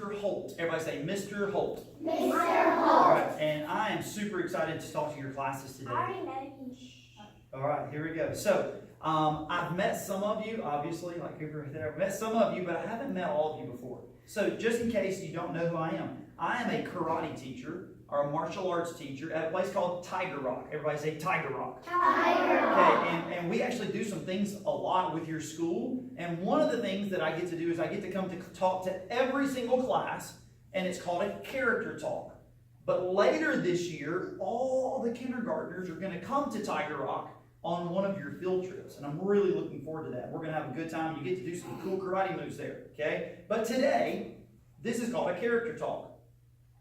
Mr. Holt. Everybody say Mr. Holt. Mr. All Holt. right, and I am super excited to talk to your classes today. I already know you. All right, here we go. So, I've met some of you, obviously, like over there. I've met some of you, but I haven't met all of you before. So, just in case you don't know who I am a karate teacher or a martial arts teacher at a place called Tiger Rock. Everybody say Tiger Rock. Tiger Rock. Okay, and we actually do some things a lot with your school. And one of the things that I get to do is I get to come to talk to every single class, and it's called a character talk. But later this year, all the kindergartners are going to come to Tiger Rock on one of your field trips. And I'm really looking forward to that. We're going to have a good time. You get to do some cool karate moves there, okay? But today, this is called a character talk.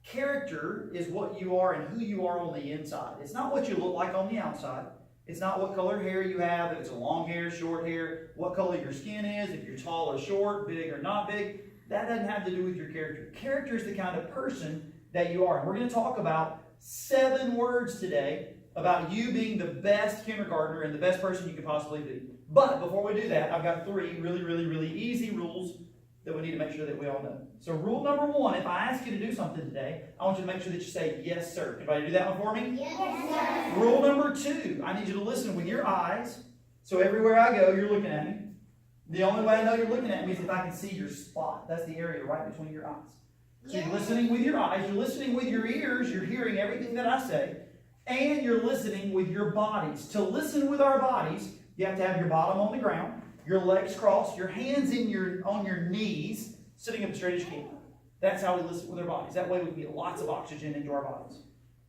Character is what you are and who you are on the inside. It's not what you look like on the outside. It's not what color hair you have, if it's a long hair, short hair, what color your skin is, if you're tall or short, big or not big. That doesn't have to do with your character. Character is the kind of person that you are. And we're going to talk about 7 words today about you being the best kindergartner and the best person you could possibly be. But before we do that, I've got 3 really easy rules that we need to make sure that we all know. So rule number 1, if I ask you to do something today, I want you to make sure that you say, yes, sir. Everybody do that one for me? Yes, sir. Rule number 2, I need you to listen with your eyes. So everywhere I go, you're looking at me. The only way I know you're looking at me is if I can see your spot. That's the area right between your eyes. So you're listening with your eyes, you're listening with your ears, you're hearing everything that I say, and you're listening with your bodies. To listen with our bodies, you have to have your bottom on the ground, your legs crossed, your hands on your knees, sitting up as straight as you can. That's how we listen with our bodies. That way we can get lots of oxygen into our bodies.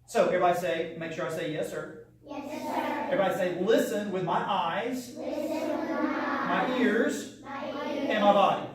So everybody say, make sure I say yes, sir. Yes, sir. Everybody say, listen with my eyes, Listen with my my ears, and my body.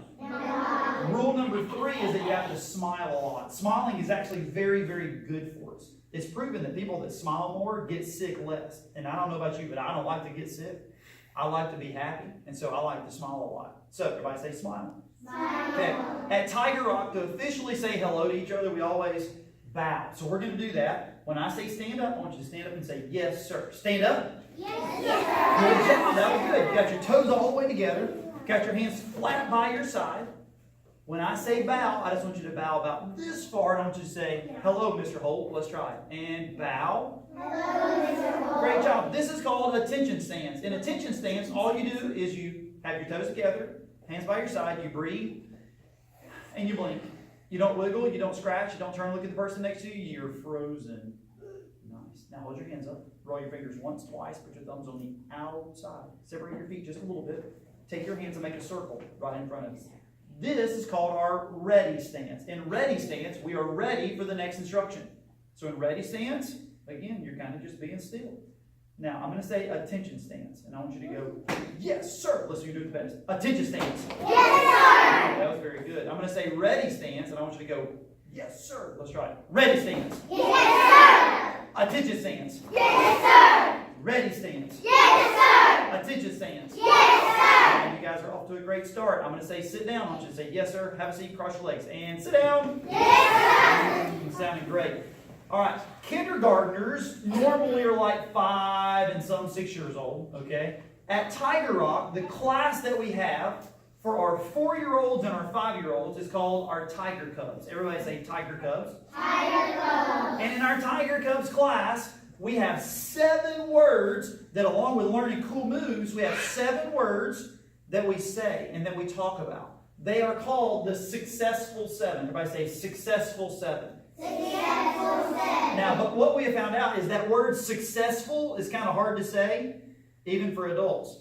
Rule number 3 is that you have to smile a lot. Smiling is actually very good for us. It's proven that people that smile more get sick less. And I don't know about you, but I don't like to get sick. I like to be happy, and so I like to smile a lot. So everybody say smile. Smile. Okay. At Tiger Rock, to officially say hello to each other, we always bow. So we're going to do that. When I say stand up, I want you to stand up and say, yes, sir. Stand up. Yes, Good sir. job. That was good. You got your toes all the way together. Got your hands flat by your side. When I say bow, I just want you to bow about this far, and I want you to say, hello, Mr. Holt. Let's try it. And bow. Hello, Mr. Holt. Great job. This is called attention stance. In attention stance, all you do is you have your toes together, hands by your side, you breathe, and you blink. You don't wiggle, you don't scratch, you don't turn and look at the person next to you, you're frozen. Nice. Now hold your hands up. Roll your fingers once, twice, put your thumbs on the outside. Separate your feet just a little bit. Take your hands and make a circle right in front of you. This is called our ready stance. In ready stance, we are ready for the next instruction. So in ready stance, again, you're kind of just being still. Now, I'm going to say attention stance, and I want you to go, yes, sir. Let's see who do it the best. Attention stance. Yes, That was very good. I'm going to say ready stance, and I want you to go, yes, sir. Let's try it. Ready stance. sir. Yes, sir. Attention stance. Yes, sir. Ready stance. Yes, sir. Attention stance. Yes, sir. And you guys are off to a great start. I'm going to say sit down. I want you to say, yes, sir. Have a seat. Cross your legs. And sit down. Yes, You're sounding great. All right, kindergartners normally are like 5 and some 6 years old, okay? At Tiger Rock, the class that we have for our 4-year-olds and our 5-year-olds is called our Tiger Cubs. Everybody say Tiger Cubs. Tiger Cubs. And in our Tiger Cubs class, we have 7 words that, along with learning cool moves, we have 7 words that we say and that we talk about. They are called the Successful 7. Everybody say Successful 7. Successful 7. Now, but what we have found out is that word successful is kind of hard to say, even for adults.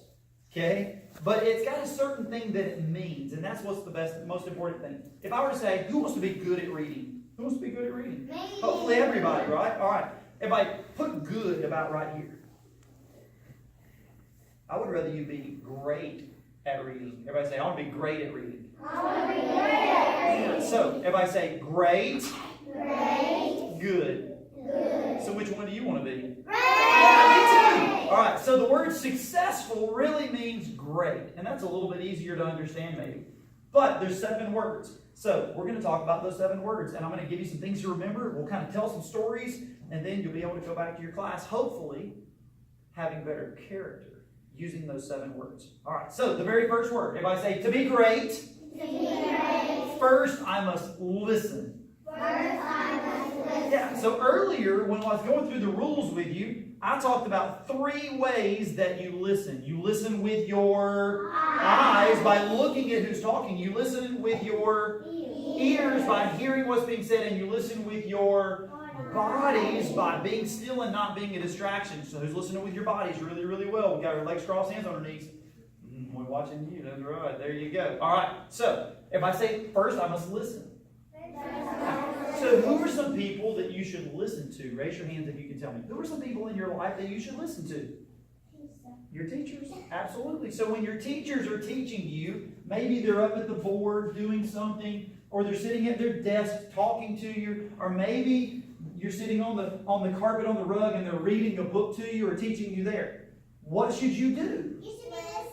Okay? But it's got a certain thing that it means, and that's what's the most important thing. If I were to say, who wants to be good at reading? Who wants to be good at reading? Me. Hopefully everybody, right? All right. Everybody, put good about right here. I would rather you be great at reading. Everybody say, I want to be great at reading. I want to be great at reading. So, everybody say, great, Great. good. Good. So which one do you want to be? Great. All right, so the word successful really means great, and that's a little bit easier to understand maybe. But there's 7 words. So we're going to talk about those 7 words, and I'm going to give you some things to remember. We'll kind of tell some stories, and then you'll be able to go back to your class, hopefully having better character using those 7 words. All right, so the very first word, everybody say, to be great. To be great. first I must listen. Yeah, so earlier when I was going through the rules with you, I talked about 3 ways that you listen. You listen with your eyes by looking at who's talking. You listen with your ears by hearing what's being said. And you listen with your bodies by being still and not being a distraction. So who's listening with your bodies really, really well? We got our legs crossed, hands on our knees. We're watching you. That's right. There you go. All right. So if I say first, I must listen. So who are some people that you should listen to? Raise your hands if you can tell me. Who are some people in your life that you should listen to? Your teachers. Absolutely. So when your teachers are teaching you, maybe they're up at the board doing something, or they're sitting at their desk talking to you, or maybe you're sitting on the carpet on the rug and they're reading a book to you or teaching you there. What should you do?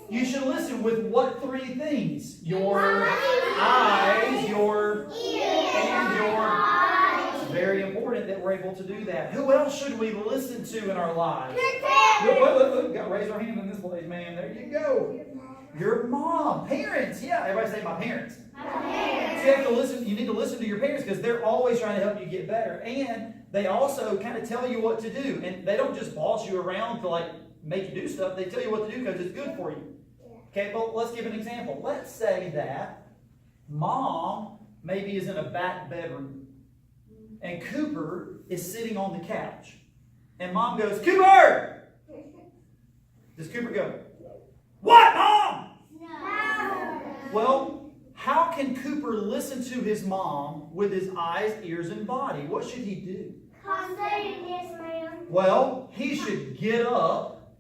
You should listen with what 3 things? Your eyes, your ears, and your... It's very important that we're able to do that. Who else should we listen to in our lives? Look, got to raise our hand in this place, man. There you go. Your mom. Parents. Yeah, everybody say my parents. My parents. So you have to listen. You need to listen to your parents because they're always trying to help you get better. And they also kind of tell you what to do. And they don't just boss you around to like make you do stuff. They tell you what to do because it's good for you. Okay, well, let's give an example. Let's say that Mom maybe is in a back bedroom and Cooper is sitting on the couch. And Mom goes, Cooper! Does Cooper go, what, Mom? No. Well, how can Cooper listen to his mom with his eyes, ears, and body? What should he do? Yes, ma'am. Well, he should get up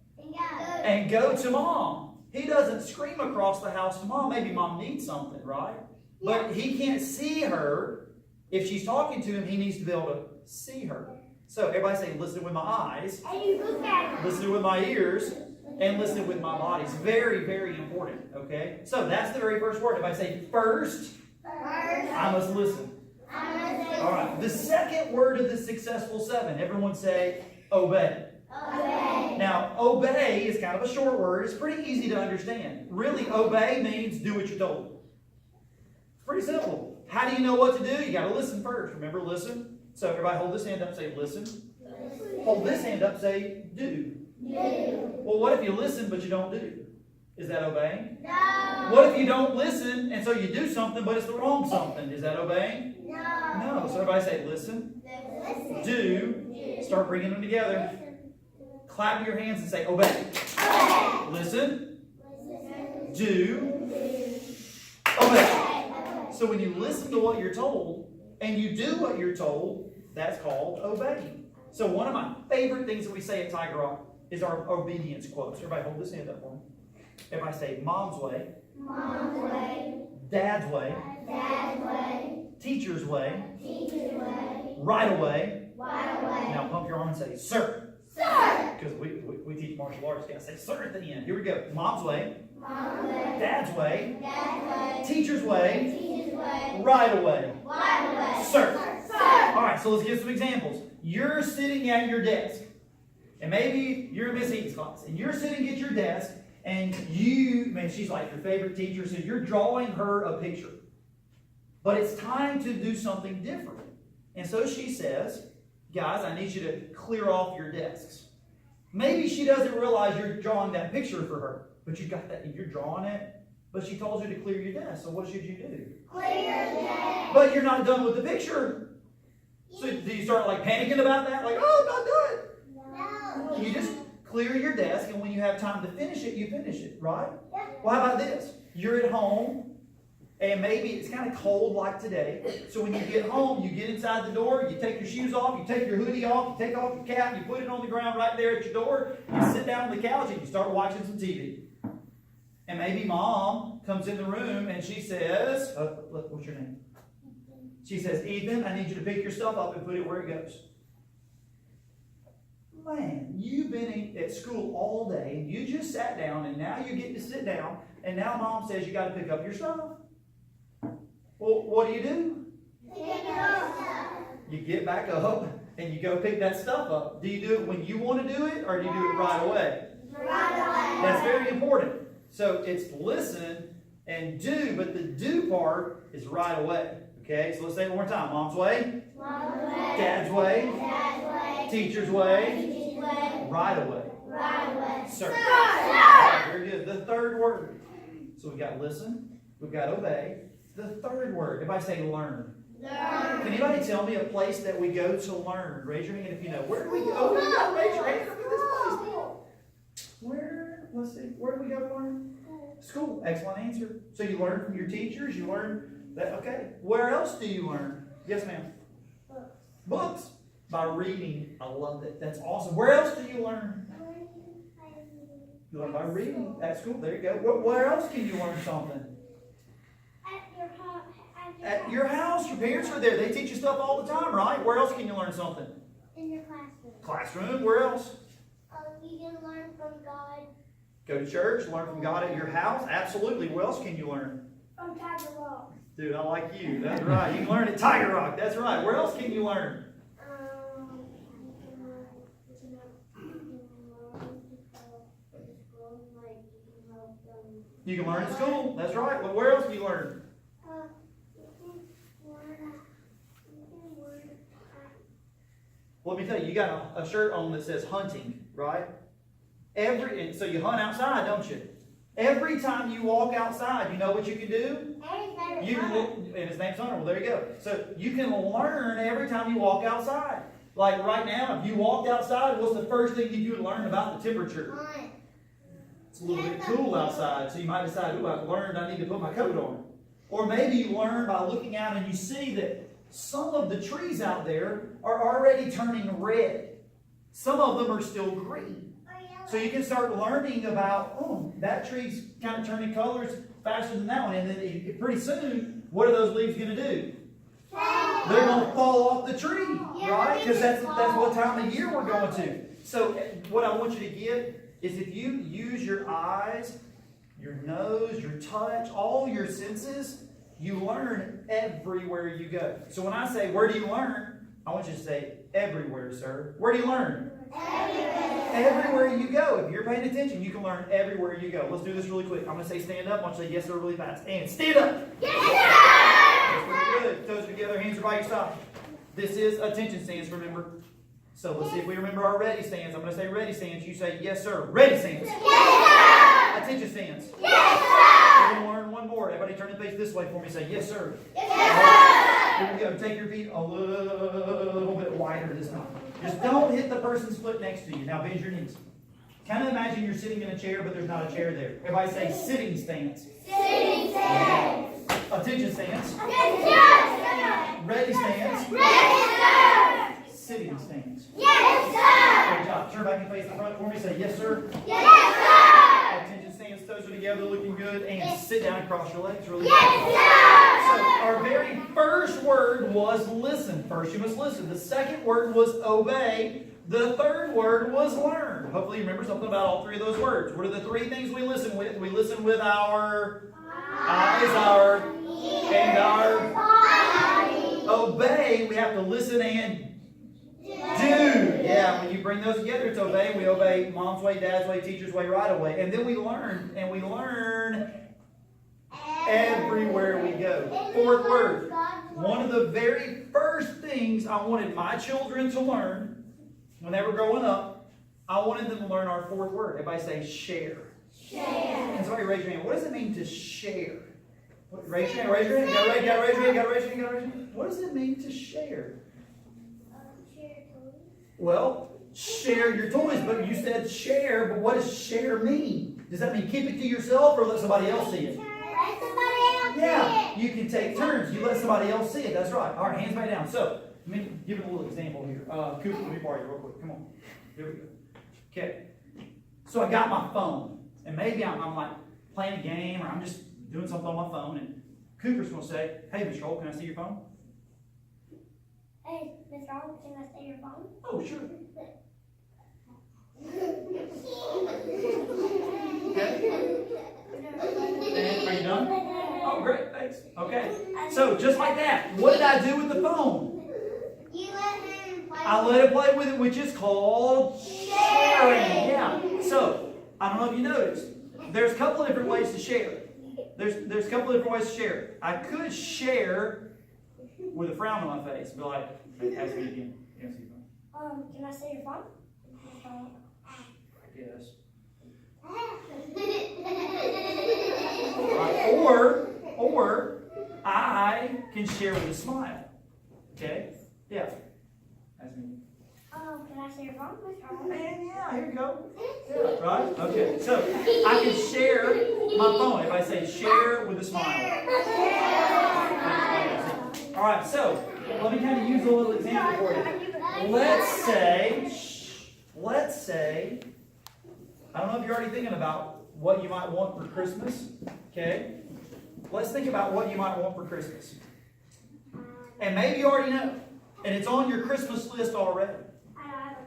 and go to Mom. He doesn't scream across the house to Mom. Maybe Mom needs something, right? But he can't see her. If she's talking to him, he needs to be able to see her. So everybody say, listen with my eyes, listen with my ears, and listen with my body. It's very, very important, okay? So that's the very first word. Everybody say, first, I must listen. All right. The second word of the successful 7. Everyone say, obey. Now, obey is kind of a short word. It's pretty easy to understand. Really, obey means do what you're told. It's pretty simple. How do you know what to do? You got to listen first. Remember, listen. So everybody hold this hand up, say listen. Hold this hand up, say do. Well, what if you listen but you don't do? Is that obeying? No. What if you don't listen and so you do something but it's the wrong something? Is that obeying? No. No. So everybody say listen, do, start bringing them together. Clap your hands and say obey. Listen, do, obey. So when you listen to what you're told and you do what you're told, that's called obeying. So one of my favorite things that we say at Tiger Rock is our obedience quotes. Everybody hold this hand up for me. Everybody say Mom's way, Dad's way, Teacher's way, right away. Now pump your arm and say sir. Because we teach martial arts. You got to say sir at the end. Here we go. Mom's way, Dad's way, Teacher's way, right away. Sir. All right, so let's give some examples. You're sitting at your desk, and maybe you're in Miss Eaton's class, and you're sitting at your desk, and she's like your favorite teacher, so you're drawing her a picture. But it's time to do something different. And so she says, guys, I need you to clear off your desks. Maybe she doesn't realize you're drawing that picture for her, but you got that, you're drawing it, but she told you to clear your desk. So what should you do? Clear your desk. But you're not done with the picture. So do you start like panicking about that? Like, oh, I'm not done. No. You just clear your desk, and when you have time to finish it, you finish it, right? Yeah. Well, how about this? You're at home, and maybe it's kind of cold like today. So when you get home, you get inside the door, you take your shoes off, you take your hoodie off, you take off your cap, you put it on the ground right there at your door, you sit down on the couch, and you start watching some TV. And maybe Mom comes in the room, and she says, what's your name? She says, Ethan, I need you to pick your stuff up and put it where it goes. Man, you've been at school all day, and you just sat down, and now you get to sit down, and now Mom says you got to pick up your stuff. Well, what do? Pick it up. You get back up, and you go pick that stuff up. Do you do it when you want to do it, or do you do it right away? Right away. That's very important. So it's listen and do, but the do part is right away. Okay, so let's say it one more time. Mom's way, Dad's way, teacher's way, right away. Sir. Very good. The third word. So we've got listen, we've got obey. The third word. Everybody say learn. Can anybody tell me a place that we go to learn? Raise your hand if you know. Where do we go? Oh, you gotta raise your hand for this place. Where? Let's see. Where do we go to learn? School. Excellent answer. So you learn from your teachers. You learn that. Okay. Where else do you learn? Yes, ma'am. Books. By reading. I love that. That's awesome. Where else do you learn? You learn by reading at school. There you go. Where else can you learn something? At your house. Your parents are there. They teach you stuff all the time, right? Where else can you learn something? In your classroom. Classroom. Where else? You can learn from God. Go to church. Learn from God at your house. Absolutely. Where else can you learn? From Tiger Rock. Dude, I like you. That's right. You can learn at Tiger Rock. That's right. Where else can you learn? You can learn at school. That's right. Well, where else can you learn? Well, let me tell you, you got a shirt on that says hunting, right? And so you hunt outside, don't you? Every time you walk outside, you know what you can do? You can look, and his name's Hunter. Well, there you go. So you can learn every time you walk outside. Like right now, if you walked outside, what's the first thing you do to learn about the temperature? It's a little bit cool outside, so you might decide, ooh, I've learned I need to put my coat on. Or maybe you learn by looking out and you see that some of the trees out there are already turning red. Some of them are still green. So you can start learning about, oh, that tree's kind of turning colors faster than that one. And then pretty soon, what are those leaves going to do? They're going to fall off the tree, right? Because that's what time of year we're going to. So what I want you to get is if you use your eyes, your nose, your touch, all your senses, you learn everywhere you go. So when I say, where do you learn? I want you to say, everywhere, sir. Where do you learn? Everywhere you go. If you're paying attention, you can learn everywhere you go. Let's do this really quick. I'm going to say stand up. I want you to say yes, sir, really fast. And stand up. Yes, sir! That's pretty good. Toes together, hands are by your side. This is attention stance, remember? So let's see if we remember our ready stance. I'm going to say ready stance. You say yes, sir. Ready stance. Yes, sir! Attention stance. Yes, sir! We're going to learn one more. Everybody turn and face this way for me. Say yes, sir. Yes, sir! Here we go. Take your feet a little bit wider this time. Just don't hit the person's foot next to you. Now bend your knees. Kind of imagine you're sitting in a chair, but there's not a chair there. Everybody say sitting stance. Sitting stance. Attention stance. Yes, sir. Ready stance. Ready, sir. Sitting stance. Yes, sir. Great job. Turn back and face the front for me. Say yes, sir. Yes, sir. Attention stance. Toes are together, looking good. And sit down and cross your legs. Really yes, sir. So our very first word was listen. First you must listen. The second word was obey. The third word was learn. Hopefully you remember something about all three of those words. What are the three things we listen with? We listen with our eyes, our ears, and our body. Obey, we have to listen and do. Yeah, when you bring those together, it's obey. We obey mom's way, dad's way, teacher's way, right away. And then we learn, and we learn everywhere we go. Fourth word. One of the very first things I wanted my children to learn when they were growing up, I wanted them to learn our fourth word. Everybody say share. Share. And somebody raise your hand. What does it mean to share? Raise your hand, raise your hand. Gotta raise your hand, gotta raise your hand, gotta raise your hand. What does it mean to share? Share toys. Well, share your toys, but you said share, but what does share mean? Does that mean keep it to yourself or let somebody else see it? Let somebody else see Yeah, it. you can take turns. You let somebody else see it. That's right. All right, hands back down. So, let me give it a little example here. Cooper, let me borrow you real quick. Come on. Here we go. Okay. So I got my phone, and maybe I'm like playing a game, or I'm just doing something on my phone, and Cooper's going to say, "Hey, Mr. Holt, can I see your phone?" Hey, Mr. Holt, can I see your phone? Oh, sure. And are you done? Oh, great. Thanks. Okay. So, just like that, what did I do with the phone? You let him play. I let it play with it, which is called sharing. Yeah. So, I don't know if you noticed, there's a couple of different ways to share. there's a couple of different ways to share. I could share with a frown on my face, be like, ask me again. Ask me again. Can I say your phone? Yes. Right. Or I can share with a smile. Okay? Yeah. Ask me. Can I say your phone? Man, yeah, here you go. Yeah, right? Okay. So I can share my phone if I say share with a smile. All right, so let me kind of use a little example for you. Let's say, I don't know if you're already thinking about what you might want for Christmas. Okay? Let's think about what you might want for Christmas. And maybe you already know. And it's on your Christmas list already.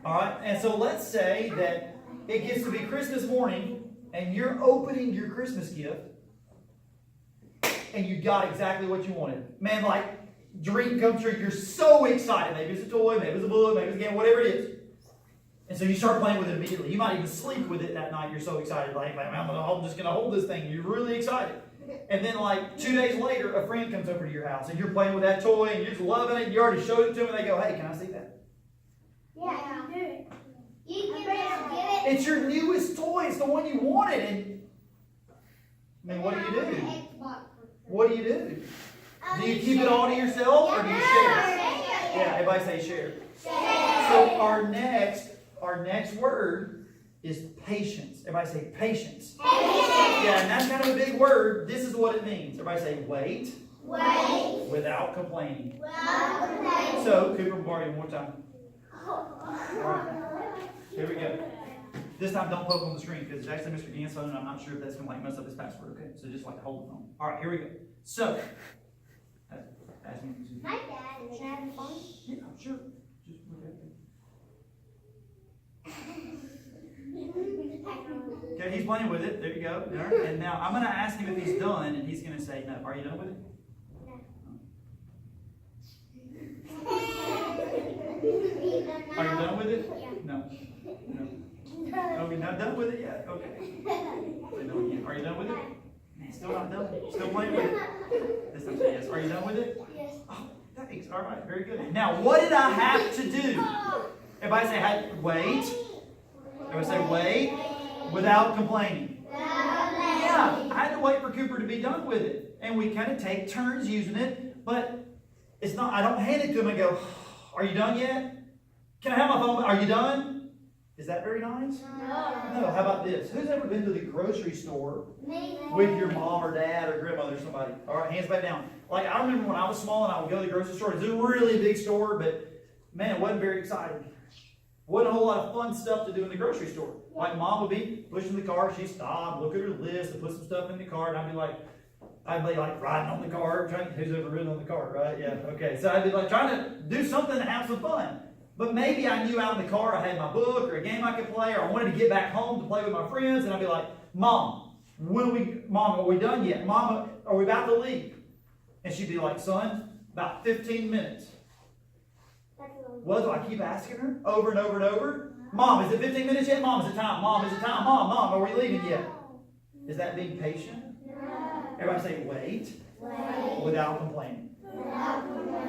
All right? And so let's say that it gets to be Christmas morning and you're opening your Christmas gift and you got exactly what you wanted. Man, like, dream come true. You're so excited. Maybe it's a toy, maybe it's a book, maybe it's a game, whatever it is. And so you start playing with it immediately. You might even sleep with it that night. You're so excited. Like, I'm just going to hold this thing. You're really excited. And then like 2 days later, a friend comes over to your house and you're playing with that toy and you're just loving it. And you already showed it to them and they go, hey, can I see that? Yeah, do it. You can give it. It's your newest toy. It's the one you wanted. And I mean, what do you do? What do you do? Do you keep it all to yourself or do you share? Yeah, everybody say share. So our next word is patience. Everybody say patience. Yeah, and that's kind of a big word. This is what it means. Everybody say wait. Wait. Without complaining. Without complaining. So, Cooper, borrow you one more time. All right. Here we go. This time, don't poke on the screen because it's actually Mr. Gann's phone, and I'm not sure if that's going to like mess up his password. Okay, so just like hold the phone. All right, here we go. So, ask me. My dad is having fun. Yeah, sure. Just look at it. Okay, he's playing with it. There you go. All right. And now I'm going to ask him if he's done, and he's going to say no. Are you done with it? Are you done with it? No. No. Okay, not done with it yet? Okay. Say no again. Are you done with it? Man, still not done. Still playing with it? This time say yes. Are you done with it? Yes. Oh, thanks. All right, very good. Now, what did I have to do? Everybody say, wait. Everybody say, wait. Without complaining. Yeah, I had to wait for Cooper to be done with it. And we kind of take turns using it, but it's not, I don't hand it to him and go, are you done yet? Can I have my phone? Are you done? Is that very nice? No. How about this? Who's ever been to the grocery store with your mom or dad or grandmother or somebody? All right, hands back down. Like, I remember when I was small and I would go to the grocery store. It's a really big store, but man, it wasn't very exciting. Wasn't a whole lot of fun stuff to do in the grocery store. Like, mom would be pushing the cart, she'd stop, look at her list, and put some stuff in the cart, and I'd be like riding on the cart, who's ever ridden on the cart, right? Yeah, okay. So I'd be like trying to do something to have some fun. But maybe I knew out in the car I had my book or a game I could play, or I wanted to get back home to play with my friends, and I'd be like, Mom, are we done yet? Mom, are we about to leave? And she'd be like, son, about 15 minutes. What do I keep asking her over and over and over? Mom, is it 15 minutes yet? Mom, is it time? Mom, is it time? Mom, are we leaving yet? Is that being patient? Everybody say wait. Without complaining. All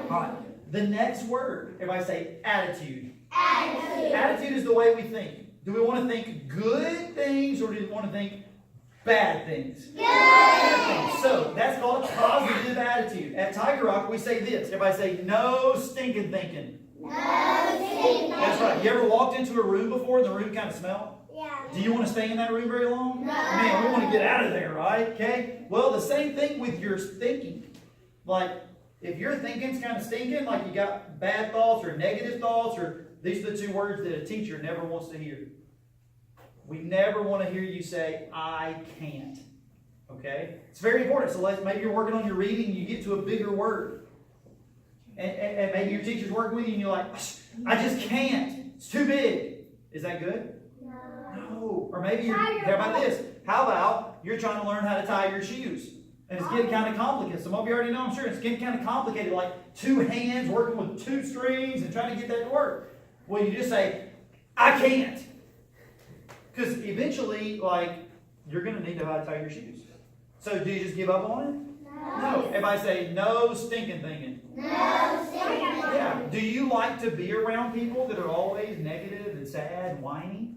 right. The next word, everybody say attitude. Attitude is the way we think. Do we want to think good things or do we want to think bad things? Good things. So that's called a positive attitude. At Tiger Rock, we say this. Everybody say no stinking thinking. That's right. You ever walked into a room before and the room kind of smelled? Yeah. Do you want to stay in that room very long? No. Man, we want to get out of there, right? Okay? Well, the same thing with your thinking. Like, if your thinking's kind of stinking, like you got bad thoughts or negative thoughts, or these are the two words that a teacher never wants to hear. We never want to hear you say, I can't. Okay? It's very important. So maybe you're working on your reading and you get to a bigger word. And maybe your teacher's working with you and you're like, I just can't. It's too big. Is that good? No. Or maybe how about this? How about you're trying to learn how to tie your shoes? And it's getting kind of complicated. Some of you already know, I'm sure. It's getting kind of complicated, like two hands working with two strings and trying to get that to work. Well, you just say, I can't. Because eventually, like, you're going to need to know how to tie your shoes. So do you just give up on it? No. Everybody say, no stinking thinking. No stinking. Yeah. Do you like to be around people that are always negative and sad and whiny?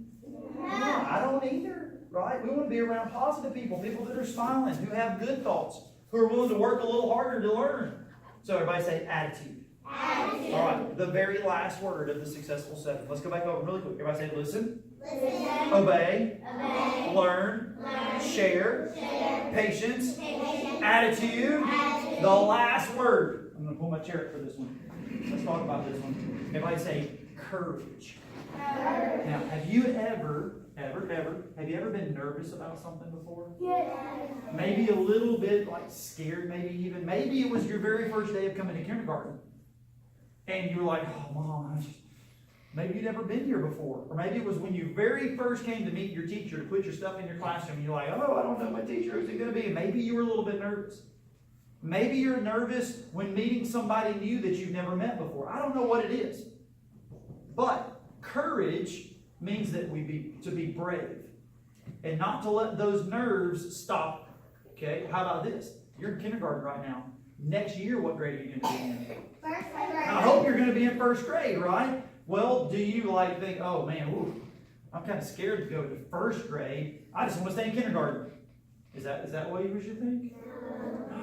No, I don't either, right? We want to be around positive people, people that are smiling, who have good thoughts, who are willing to work a little harder to learn. So everybody say attitude. Attitude. All right, the very last word of the successful seven. Let's go back over really quick. Everybody say listen, Listen. obey, Obey. learn, share, Share. patience, Patience. attitude. Attitude. The last word. I'm going to pull my chair up for this one. Let's talk about this one. Everybody say courage. Courage. Now, have you ever been nervous about something before? Yes. Maybe a little bit like scared, maybe it was your very first day of coming to kindergarten. And you were like, oh, Mom, maybe you'd never been here before. Or maybe it was when you very first came to meet your teacher to put your stuff in your classroom. You're like, oh, I don't know my teacher, who's it going to be? And maybe you were a little bit nervous. Maybe you're nervous when meeting somebody new that you've never met before. I don't know what it is. But courage means that to be brave and not to let those nerves stop. Okay, how about this? You're in kindergarten right now. Next year, what grade are you going to be in? First grade. I hope you're going to be in first grade, right? Well, do you think, oh man, I'm kind of scared to go to first grade. I just want to stay in kindergarten. Is that what you should think?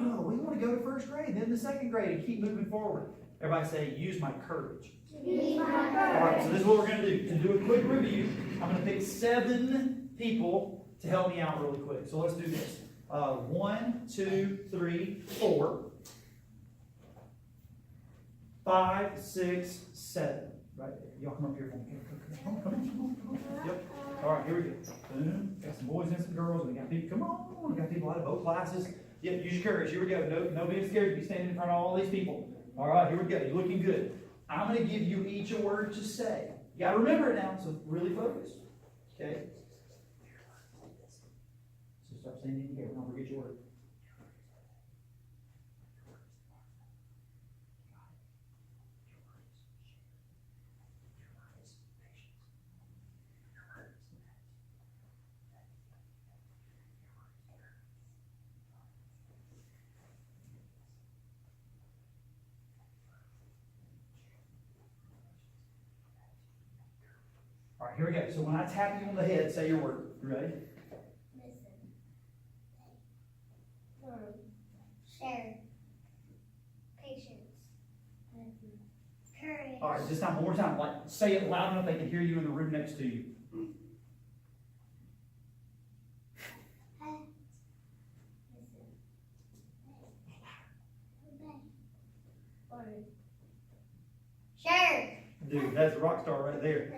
No, we want to go to first grade, then the second grade, and keep moving forward. Everybody say, use my courage. Use my All right, so this is what we're going to do. To do a quick review, I'm going to pick 7 people to help me out really quick. So let's do this. 1, 2, 3, 4, 5, 6, 7. Right? Y'all come up here for me. Come on. Yep. All right, here we go. Boom. Got some boys and some girls. We got people. Come on. We got people out of both classes. Yep. Use your courage. Here we go. No being scared to be standing in front of all these people. All right. Here we go. You're looking good. I'm going to give you each a word to say. You got to remember it now. So really focus. Okay. So start saying it together. Don't forget your word. All right, here we go. So when I tap you on the head, say your word. You ready? Listen. Learn. Share. Patience. Courage. All right, this time, one more time. Like, say it loud enough they can hear you in the room next to you. Share. Dude, that's a rock star right there.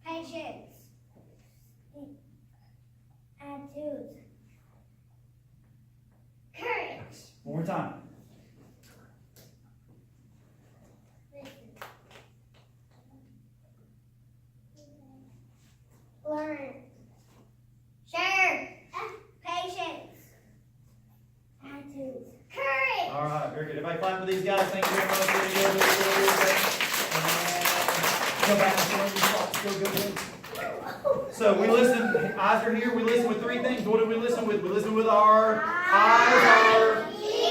Patience. Attitude. Courage. One more time. Listen. Learn. Share. Patience. Attitude. Courage. All right, very good. Everybody clap for these guys. Thank you very much. Go back and join your thoughts. Go. So we listen, eyes are here. We listen with 3 things. What do we listen with? We listen with our eyes,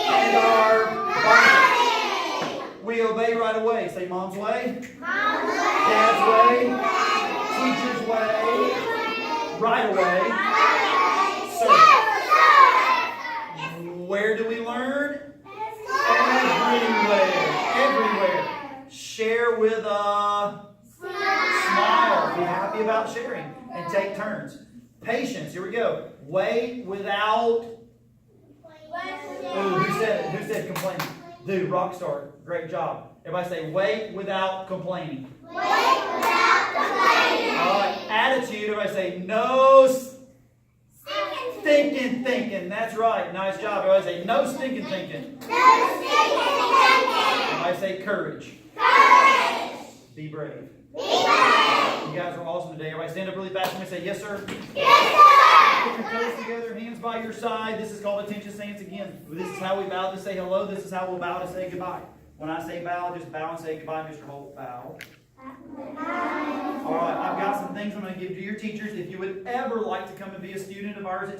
and our body. We obey right away. Say mom's way, dad's way, teacher's way, right away. So, where do we learn? Everywhere. Share with a smile. Be happy about sharing and take turns. Patience. Here we go. Wait without. Ooh, who said complaining? Dude, rock star. Great job. Everybody say wait without complaining. All right. Attitude. Everybody say no stinking thinking. That's right. Nice job. Everybody say no stinking thinking. Everybody say courage. Be brave. You guys are awesome today. Everybody stand up really fast and say yes, sir. Put your toes together, hands by your side. This is called attention stance again. This is how we bow to say hello. This is how we'll bow to say goodbye. When I say bow, just bow and say goodbye, Mr. Holt. Bow. All right, I've got some things I'm going to give to your teachers. If you would ever like to come and be a student of ours at